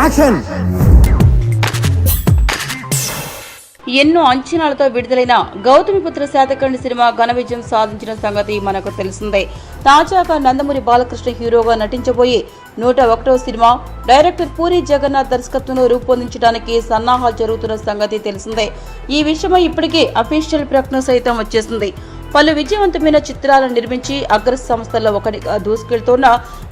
Action. ఎన్నో అంచనాలతో విడుదలైన గౌతమిపుత్ర శాతకర్ణి సినిమా ఘన విజయం సాధించిన సంగతి మనకు తెలిసిందే. తాజాగా నందమూరి బాలకృష్ణ హీరోగా నటించబోయే 101వ సినిమా డైరెక్టర్ పూరి జగన్నాథ్ దర్శకత్వంలో రూపొందించడానికి సన్నాహాలు జరుగుతున్న సంగతి తెలిసిందే. ఈ విషయమై ఇప్పటికే అఫీషియల్ ప్రకటన సైతం వచ్చేసింది. పలు విజయవంతమైన చిత్రాలను నిర్మించి అగ్ర సంస్థల్లో ఒకటిగా దూసుకెళ్తున్న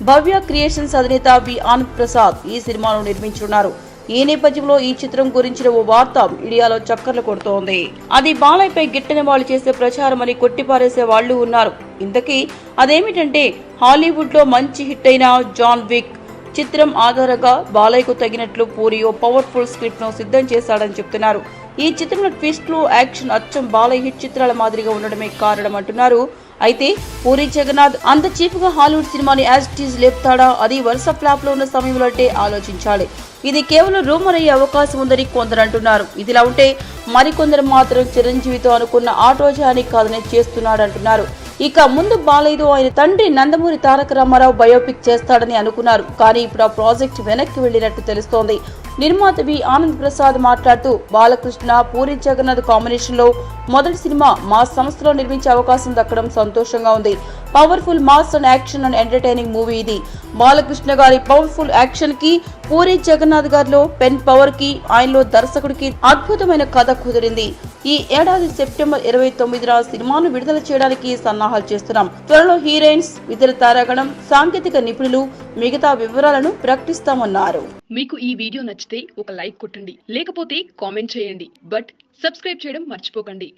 భవ్య క్రియేషన్స్ అధినేత వి ఆనంద్ ప్రసాద్ ఈ సినిమాను నిర్మించనున్నారు. ఈ నేపథ్యంలో ఈ చిత్రం గురించిన ఓ వార్త మీడియాలో చక్కర్లు కొడుతోంది. అది బాలయ్యపై గిట్టని వాళ్ళు చేసే ప్రచారం అని కొట్టిపారేసే వాళ్ళు ఉన్నారు. ఇంతకీ అదేమిటంటే హాలీవుడ్ లో మంచి హిట్ అయిన జాన్ విక్ చిత్రం ఆధారంగా బాలయ్యకు తగినట్లు పూరి ఓ పవర్ఫుల్ స్క్రిప్ట్ ను సిద్ధం చేశాడని చెప్తున్నారు. ఈ చిత్రంలో ట్విస్ట్లు, యాక్షన్ అచ్చం బాలయ్య హిట్ చిత్రాల మాదిరిగా ఉండడమే కారణం అంటున్నారు. అయితే పూరి జగన్నాథ్ అంత చీప్ గా హాలీవుడ్ సినిమాని యాజ్ టీజ్ లేపుతాడా? అది వరుస ఫ్లాప్ లో ఉన్న సమయంలో అంటే ఆలోచించాలి. ఇది కేవలం రూమర్ అయ్యే అవకాశం ఉందని కొందరు అంటున్నారు. ఇదిలా ఉంటే మరికొందరు మాత్రం చిరంజీవితో అనుకున్న ఆటోజాని కాదని చేస్తున్నాడంటున్నారు. ఇక ముందు బాలయ్యతో ఆయన తండ్రి నందమూరి తారక రామారావు బయోపిక్ చేస్తాడని అనుకున్నారు. కానీ ఇప్పుడు ఆ ప్రాజెక్ట్ వెనక్కి వెళ్లినట్టు తెలుస్తోంది. నిర్మాత వి ఆనంద్ ప్రసాద్ మాట్లాడుతూ బాలకృష్ణ పూరి జగన్నాథ్ కాంబినేషన్ లో మొదటి సినిమా మా సంస్థలో నిర్మించే అవకాశం దక్కడం సంతోషంగా ఉంది. Powerful mass and action and entertaining movie ఇది. బాలకృష్ణ గారి పవర్ఫుల్ యాక్షన్ కి పూరి జగన్నాథ్ గారిలో పెన్ పవర్ కి ఆయనలో దర్శకుడికి అద్భుతమైన కథ కుదిరింది. ఈ ఏడాది సెప్టెంబర్ 29న సినిమాను విడుదల చేయడానికి సన్నాహాలు చేస్తున్నాం. త్వరలో హీరోయిన్స్, ఇతర తారాగణం, సాంకేతిక నిపుణులు మిగతా వివరాలను ప్రకటిస్తామన్నారు. మీకు ఈ వీడియో నచ్చితే ఒక లైక్ కొట్టండి, లేకపోతే కామెంట్ చేయండి. బట్ సబ్స్క్రైబ్ చేయడం మర్చిపోకండి.